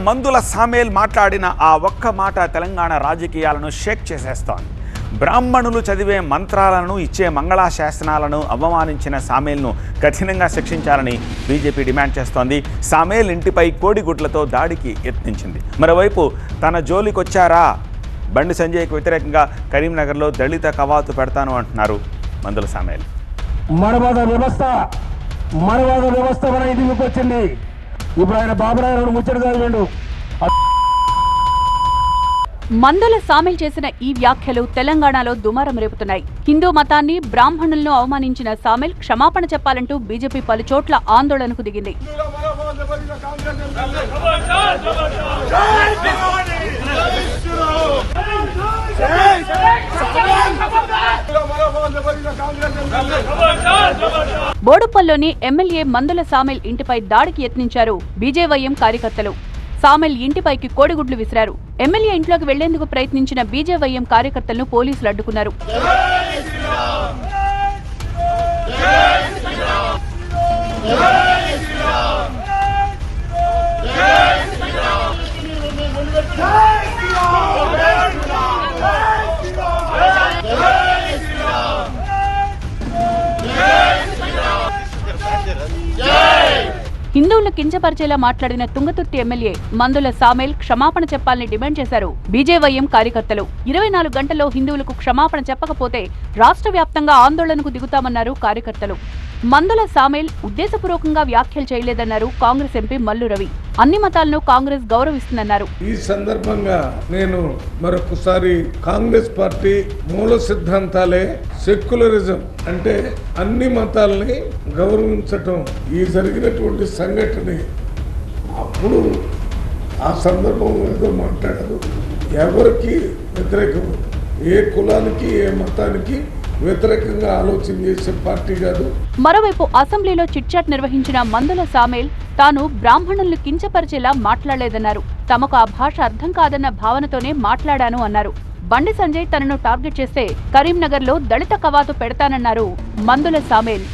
మందుల సామేల్ మాట్లాడిన ఆ ఒక్క మాట తెలంగాణ రాజకీయాలను షేక్ చేసేస్తోంది. బ్రాహ్మణులు చదివే మంత్రాలను ఇచ్చే మంగళాశాసనాలను అవమానించిన సామేల్ను కఠినంగా శిక్షించాలని బీజేపీ డిమాండ్ చేస్తోంది. సామేల్ ఇంటిపై కోడిగుడ్లతో దాడికి యత్నించింది. మరోవైపు తన జోలికొచ్చారా, బండి సంజయ్కు వ్యతిరేకంగా కరీంనగర్లో దళిత కవాతు పెడతాను అంటున్నారు మందుల సామేల్. మనవాద వ్యవస్థ మన ఇంటికి వచ్చింది. ఇప్పుడు ఆయన బాబురాయను ముచ్చట చదివిండు. మందుల సామేల్ చేసిన ఈ వ్యాఖ్యలు తెలంగాణలో దుమారం రేపుతున్నాయి. హిందూ మతాన్ని, బ్రాహ్మణులను అవమానించిన సామేల్ క్షమాపణ చెప్పాలంటూ బీజేపీ పలుచోట్ల ఆందోళనకు దిగింది. బోడుప్పల్లోని ఎమ్మెల్యే మందుల సామేల్ ఇంటిపై దాడికి యత్నించారు బీజేవైఎం కార్యకర్తలు. సామేల్ ఇంటిపైకి కోడిగుడ్లు విసిరారు. ఎమ్మెల్యే ఇంట్లోకి వెళ్లేందుకు ప్రయత్నించిన బీజేవైఎం కార్యకర్తలను పోలీసులు అడ్డుకున్నారు. హిందువులను కించపరిచేలా మాట్లాడిన తుంగతుర్తి ఎమ్మెల్యే మందుల సామేల్ క్షమాపణ చెప్పాలని డిమాండ్ చేశారు బీజేవైఎం కార్యకర్తలు. 24 గంటల్లో హిందువులకు క్షమాపణ చెప్పకపోతే రాష్ట్ర వ్యాప్తంగా ఆందోళనకు దిగుతామన్నారు కార్యకర్తలు. మందుల సామేల్ ఉద్దేశపూర్వకంగా వ్యాఖ్యలు చేయలేదన్నారు కాంగ్రెస్ ఎంపీ మల్లు రవి. అన్ని మతాలను కాంగ్రెస్ గౌరవిస్తుందన్నారు. ఈ సందర్భంగా నేను మరొకసారి కాంగ్రెస్ పార్టీ మూల సిద్ధాంతాలే సెక్యులరిజం అంటే అన్ని మతాలని గౌరవించటం. ఈ జరిగినటువంటి సంఘటన అప్పుడు ఆ సందర్భంలో ఏదో మాట్లాడారు. ఎవరికి వ్యతిరేకం, ఏ కులానికి ఏ మతానికి వ్యతిరేకంగా ఆలోచన చేసే పార్టీ కాదు. మరోవైపు అసెంబ్లీలో చిట్చాట్ నిర్వహించిన మందుల సామేల్ తాను బ్రాహ్మణులను కించపరిచేలా మాట్లాడలేదన్నారు. తమకు ఆ భాష అర్థం కాదన్న భావనతోనే మాట్లాడాను అన్నారు. బండి సంజయ్ తనను టార్గెట్ చేస్తే కరీంనగర్లో దళిత కవాతు పెడతానన్నారు మందుల సామేల్.